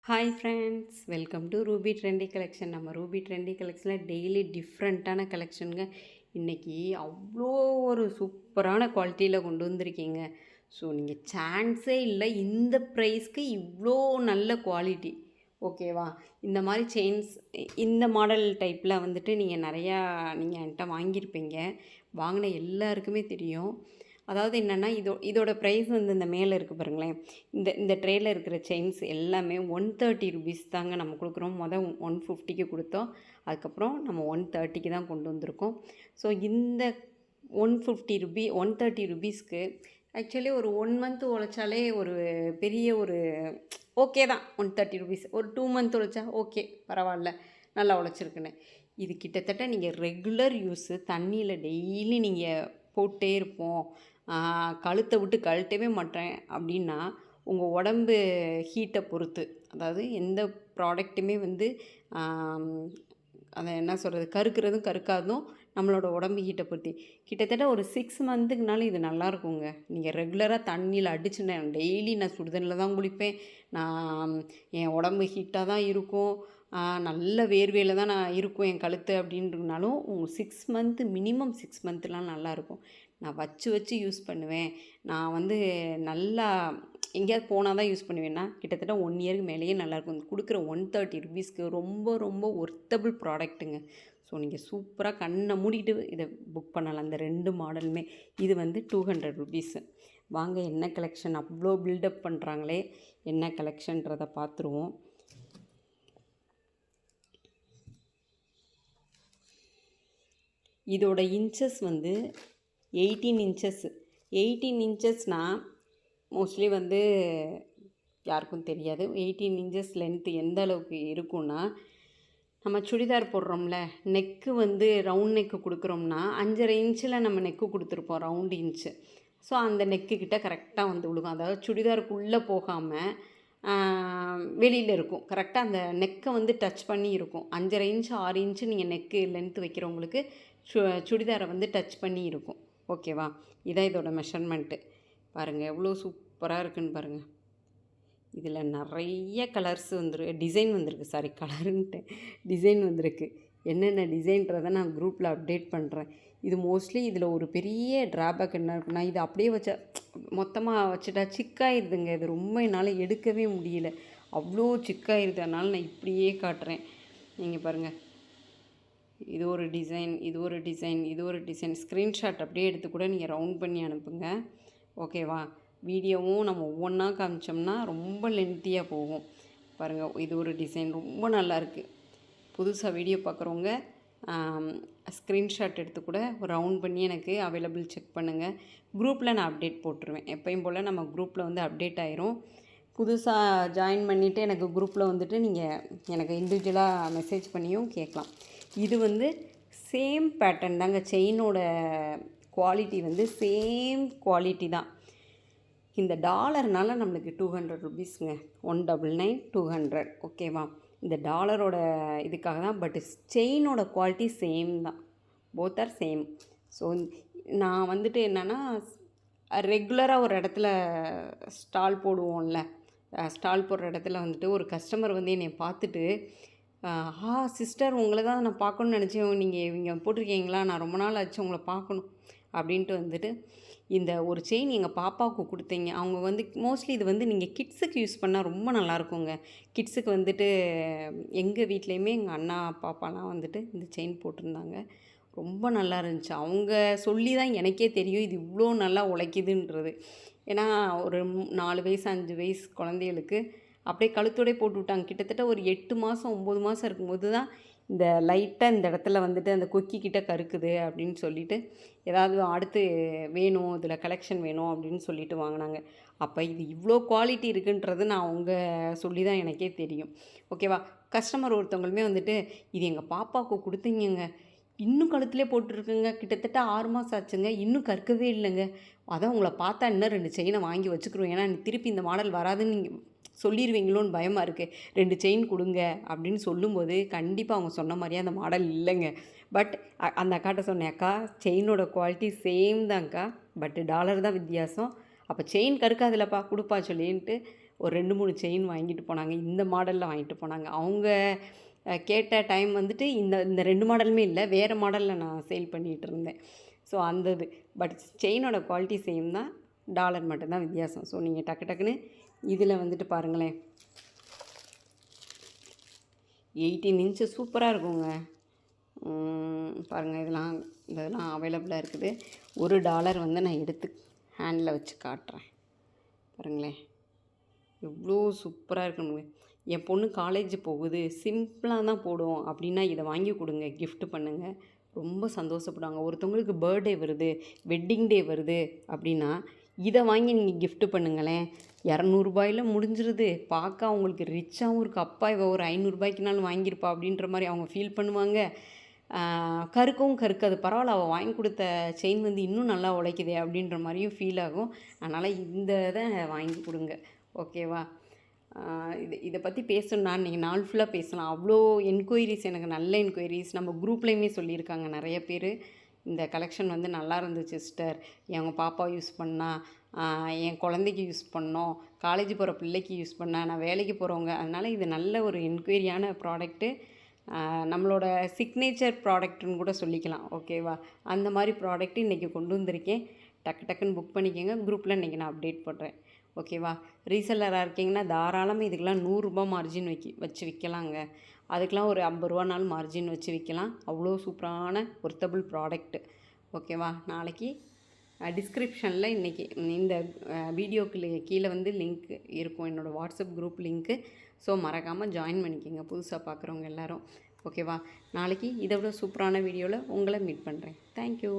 Hi friends, welcome to Ruby trendy collection. நம்ம Ruby trendy கலெக்ஷனில் daily டிஃப்ரெண்ட்டான கலெக்ஷனுங்க. இன்றைக்கி அவ்வளோ ஒரு சூப்பரான குவாலிட்டியில் கொண்டு வந்திருக்கீங்க. ஸோ நீங்கள் சான்ஸே இல்லை, இந்த ப்ரைஸ்க்கு இவ்வளோ நல்ல குவாலிட்டி. ஓகேவா? இந்த மாதிரி செயின்ஸ், இந்த மாடல் டைப்பில் வந்துட்டு நீங்கள் நிறையா என்கிட்ட வாங்கியிருப்பீங்க. வாங்கின எல்லாருக்குமே தெரியும். அதாவது என்னென்னா, இதோட ப்ரைஸ் வந்து இந்த மேலே இருக்குது பாருங்களேன். இந்த ட்ரேயில் இருக்கிற செயின்ஸ் எல்லாமே 130 ருபீஸ் தாங்க நம்ம கொடுக்குறோம். 150க்கு கொடுத்தோம். அதுக்கப்புறம் நம்ம 130க்கு தான் கொண்டு வந்திருக்கோம். ஸோ இந்த 130 ருபீஸ்க்கு ஆக்சுவலி ஒரு 1 மந்த் உழைச்சாலே ஒரு பெரிய ஒரு ஓகே தான். 130 ருபீஸ் ஒரு 2 மந்த் உழைச்சா ஓகே, பரவாயில்ல, நல்லா உழைச்சிருக்குன்னு. இது கிட்டத்தட்ட நீங்கள் ரெகுலர் யூஸு, தண்ணியில் டெய்லி நீங்கள் போட்டே இருப்போம், கழுத்தை விட்டு கழட்டவே மாட்டேன் அப்படின்னா, உங்கள் உடம்பு ஹீட்டை பொறுத்து, அதாவது எந்த ப்ராடக்ட்டுமே வந்து அதை என்ன சொல்கிறது, கருக்கிறதும் கருக்காதும் நம்மளோட உடம்பு ஹீட்டை பொறுத்து. கிட்டத்தட்ட ஒரு 6 மந்த்துக்குனால இது நல்லாயிருக்குங்க. நீங்கள் ரெகுலராக தண்ணியில் அடிச்சு, நான் டெய்லி சுடுதண்ணில் தான் குளிப்பேன், நான் என் உடம்பு ஹீட்டாக தான் இருக்கும், நல்ல வேர்வையில் தான் நான் இருக்கும் என் கழுத்து அப்படின்றதுனாலும், உங்கள் 6 மந்த்து, மினிமம் 6 மந்த்துலாம் நல்லாயிருக்கும். நான் வச்சு யூஸ் பண்ணுவேன். நான் வந்து நல்லா எங்கேயாவது போனால் தான் யூஸ் பண்ணுவேன்னா, கிட்டத்தட்ட 1 இயருக்கு மேலேயே நல்லாயிருக்கும். கொடுக்குற 130 ருபீஸ்க்கு ரொம்ப ரொம்ப ஒர்த்தபிள் ப்ராடக்ட்டுங்க. ஸோ நீங்கள் சூப்பராக கண்ணை மூடிட்டு இதை புக் பண்ணலாம். அந்த 2 மாடலுமே. இது வந்து 200 ருபீஸு. வாங்க, என்ன கலெக்ஷன் அவ்வளோ பில்டப் பண்ணுறாங்களே, என்ன கலெக்ஷன்றதை பார்த்துருவோம். இதோட இன்ச்சஸ் வந்து 18 இன்ச்சஸ். 18 இன்ச்சஸ்னால் மோஸ்ட்லி வந்து யாருக்கும் தெரியாது. 18 இன்ச்சஸ் லென்த்து எந்த அளவுக்கு இருக்குன்னா, நம்ம சுடிதார் போடுறோம்ல, நெக்கு வந்து ரவுண்ட் நெக்கு கொடுக்குறோம்னா 5.5 இன்ச்சில் நம்ம நெக்கு கொடுத்துருப்போம், ரவுண்டு இன்ச்சு. ஸோ அந்த நெக்கு கிட்ட கரெக்டாக வந்து விழுகும். அதாவது சுடிதாருக்குள்ளே போகாமல் வெளியில் இருக்கும். கரெக்டாக அந்த நெக்கை வந்து டச் பண்ணி இருக்கும். 5.5 இன்ச்சு 6 இன்ச்சு நீங்கள் நெக்கு லென்த்து வைக்கிறவங்களுக்கு சுடிதாரை வந்து டச் பண்ணி இருக்கும். ஓகேவா? இதான் இதோட மெஷர்மெண்ட்டு. பாருங்கள் எவ்வளோ சூப்பராக இருக்குன்னு பாருங்கள். இதில் நிறைய கலர்ஸ் டிசைன் வந்திருக்கு. சாரி, கலருன்ட்டு டிசைன் வந்திருக்கு. என்னென்ன டிசைன்றதை நான் குரூப்பில் அப்டேட் பண்ணுறேன். இது மோஸ்ட்லி இதில் ஒரு பெரிய ட்ராபேக் என்ன இருக்குன்னா, இது அப்படியே வச்சா மொத்தமாக வச்சுட்டா சிக்காயிருதுங்க. இது ரொம்ப என்னால் எடுக்கவே முடியல, அவ்வளோ சிக்காயிருது. அதனால் நான் இப்படியே காட்டுறேன். நீங்கள் பாருங்கள், இது ஒரு டிசைன், இது ஒரு டிசைன், இது ஒரு டிசைன். ஸ்க்ரீன்ஷாட் அப்படியே எடுத்து கூட நீங்கள் ரவுண்ட் பண்ணி அனுப்புங்க. ஓகேவா? வீடியோவும் நம்ம ஒவ்வொன்றா காமிச்சோம்னா ரொம்ப லென்த்தியாக போகும். பாருங்கள், இது ஒரு டிசைன் ரொம்ப நல்லாயிருக்கு. புதுசாக வீடியோ பார்க்குறவங்க ஸ்க்ரீன்ஷாட் எடுத்து கூட ரவுண்ட் பண்ணி எனக்கு அவைலபிள் செக் பண்ணுங்கள். குரூப்பில் நான் அப்டேட் போட்டுருவேன். எப்பயும் போல் நம்ம குரூப்பில் வந்து அப்டேட் ஆயிரும். புதுசாக ஜாயின் பண்ணிவிட்டு எனக்கு குரூப்பில் வந்துட்டு நீங்கள் எனக்கு இண்டிவிஜுவலாக மெசேஜ் பண்ணியும் கேட்கலாம். இது வந்து சேம் பேட்டர்ன் தாங்க. செயினோட குவாலிட்டி வந்து சேம் குவாலிட்டி தான். இந்த டாலர்னால நம்மளுக்கு 200 ருபீஸுங்க. 199 200. ஓகேவா? இந்த டாலரோட இதுக்காக தான். பட் செயினோட குவாலிட்டி சேம் தான். Both are same. ஸோ நான் வந்துட்டு என்னென்னா, ரெகுலராக ஒரு இடத்துல ஸ்டால் போடுவோம்ல, ஸ்டால் போடுற இடத்துல வந்துட்டு ஒரு கஸ்டமர் வந்து என்னை பார்த்துட்டு, சிஸ்டர், உங்களை தான் நான் பார்க்கணுன்னு நினச்சேன், நீங்கள் இவங்க போட்டிருக்கீங்களா, நான் ரொம்ப நாள் ஆச்சு உங்களை பார்க்கணும் அப்படின்ட்டு வந்துட்டு இந்த ஒரு செயின் எங்கள் பாப்பாவுக்கு கொடுத்தீங்க. அவங்க வந்து மோஸ்ட்லி இது வந்து நீங்கள் கிட்ஸுக்கு யூஸ் பண்ணால் ரொம்ப நல்லாயிருக்குங்க. கிட்ஸுக்கு வந்துட்டு எங்கள் வீட்லேயுமே எங்கள் அண்ணா பாப்பாலாம் வந்துட்டு இந்த செயின் போட்டிருந்தாங்க. ரொம்ப நல்லா இருந்துச்சு. அவங்க சொல்லி தான் எனக்கே தெரியும் இது இவ்வளோ நல்லா உழைக்குதுன்றது. ஏன்னா ஒரு 4 வயசு 5 வயசு குழந்தைகளுக்கு அப்படியே கழுத்தோடே போட்டு விட்டாங்க. கிட்டத்தட்ட ஒரு 8 மாதம் 9 மாதம் இருக்கும்போது தான் இந்த லைட்டாக இந்த இடத்துல வந்துட்டு அந்த கொக்கிக்கிட்ட கருக்குது அப்படின்னு சொல்லிட்டு, ஏதாவது அடுத்து வேணும், இதில் கலெக்ஷன் வேணும் அப்படின்னு சொல்லிட்டு வாங்கினாங்க. அப்போ இது இவ்வளோ குவாலிட்டி இருக்குன்றது நான் அவங்க சொல்லி தான் எனக்கே தெரியும். ஓகேவா? கஸ்டமர் ஒருத்தவங்களுமே வந்துட்டு, இது எங்கள் பாப்பாவுக்கு கொடுத்தீங்கங்க, இன்னும் கழுத்துலேயே போட்டுருக்குங்க, கிட்டத்தட்ட 6 மாதம் ஆச்சுங்க, இன்னும் கற்கவே இல்லைங்க, அதான் உங்களை பார்த்தா இன்னும் 2 செயினை வாங்கி வச்சுக்கிறோம், ஏன்னா திருப்பி இந்த மாடல் வராதுன்னு நீங்கள் சொல்லிடுவீங்களோன்னு பயமாக இருக்குது, 2 செயின் கொடுங்க அப்படின்னு சொல்லும்போது கண்டிப்பாக அவங்க சொன்ன மாதிரியே அந்த மாடல் இல்லைங்க. பட் அந்த அக்காட்ட சொன்னேன், அக்கா செயினோட குவாலிட்டி சேம் தான்க்கா, பட் டாலர் தான் வித்தியாசம், அப்போ செயின் கருக்காதுலப்பா கொடுப்பா சொல்லின்ட்டு ஒரு 2-3 செயின் வாங்கிட்டு போனாங்க. இந்த மாடலில் வாங்கிட்டு போனாங்க. அவங்க கேட்ட டைம் வந்துட்டு இந்த இந்த 2 மாடலுமே இல்லை, வேறு மாடலில் நான் சேல் பண்ணிகிட்டு இருந்தேன். ஸோ அந்த இது பட் செயினோட குவாலிட்டி சேம் தான், டாலர் மட்டும்தான் வித்தியாசம். ஸோ நீங்கள் டக்கு டக்குன்னு இதில் வந்துட்டு பாருங்களேன், 18 இன்ச்சு சூப்பராக இருக்குங்க. பாருங்கள், இதெல்லாம் அவைலபிளாக இருக்குது. $1 வந்து நான் எடுத்து ஹேண்டில் வச்சு காட்டுறேன். பாருங்களேன், எவ்வளோ சூப்பராக இருக்குங்க. என் பொண்ணு காலேஜ் போகுது, சிம்பிளாக தான் போடும் அப்படின்னா இதை வாங்கி கொடுங்க, கிஃப்ட் பண்ணுங்கள், ரொம்ப சந்தோஷப்படுவாங்க. ஒருத்தவங்களுக்கு பர்த்டே வருது, வெட்டிங் டே வருது அப்படின்னா இதை வாங்கி நீங்கள் கிஃப்ட் பண்ணுங்களேன். $200 முடிஞ்சிருது. பார்க்க அவங்களுக்கு ரிச்சாகவும் இருக்குது. அப்பா இவ ஒரு $500னாலும் வாங்கியிருப்பா அப்படின்ற மாதிரி அவங்க ஃபீல் பண்ணுவாங்க. கருக்கவும் கருக்காது, பரவாயில்ல அவள் வாங்கி கொடுத்த செயின் வந்து இன்னும் நல்லா உழைக்குதே அப்படின்ற மாதிரியும் ஃபீல் ஆகும். அதனால் இந்த இதை வாங்கி கொடுங்க, ஓகேவா? இதை பற்றி பேசணுன்னா நீங்கள் நாள் ஃபுல்லாக பேசலாம். அவ்வளோ என்கொயரிஸ், எனக்கு நல்ல என்கொயரிஸ். நம்ம குரூப்லேயுமே சொல்லியிருக்காங்க நிறைய பேர், இந்த கலெக்ஷன் வந்து நல்லா இருந்துச்சு சிஸ்டர், எங்கள் பாப்பா யூஸ் பண்ணா, என் குழந்தைக்கு யூஸ் பண்ணோம், காலேஜ் போகிற பிள்ளைக்கு யூஸ் பண்ணேன், நான் வேலைக்கு போகிறவங்க. அதனால் இது நல்ல ஒரு என்கொயரியான ப்ராடக்ட்டு, நம்மளோட சிக்னேச்சர் ப்ராடக்ட்டுன்னு கூட சொல்லிக்கலாம், ஓகேவா? அந்த மாதிரி ப்ராடக்ட்டு இன்றைக்கி கொண்டு வந்திருக்கேன். டக்கு டக்குன்னு புக் பண்ணிக்கோங்க. குரூப்பில் இன்றைக்கி நான் அப்டேட் பண்ணுறேன், ஓகேவா? ரீசெல்லராக இருக்கீங்கன்னா தாராளமாக இதுக்கெலாம் $100 மார்ஜின் வச்சு விற்கலாங்க. அதுக்கெலாம் ஒரு $50 மார்ஜின் வச்சு விற்கலாம். அவ்வளோ சூப்பரான ஒர்த்தபிள் ப்ராடக்ட்டு, ஓகேவா? நாளைக்கு டிஸ்கிரிப்ஷனில் இன்றைக்கி இந்த வீடியோக்கு கீழே வந்து லிங்க் இருக்கும், என்னோடய வாட்ஸ்அப் குரூப் லிங்க்கு. ஸோ மறக்காமல் ஜாயின் பண்ணிக்கோங்க, புதுசாக பார்க்குறவங்க எல்லோரும், ஓகேவா? நாளைக்கு இதை விட சூப்பரான வீடியோவில் உங்களை மீட் பண்ணுறேன். தேங்க்யூ.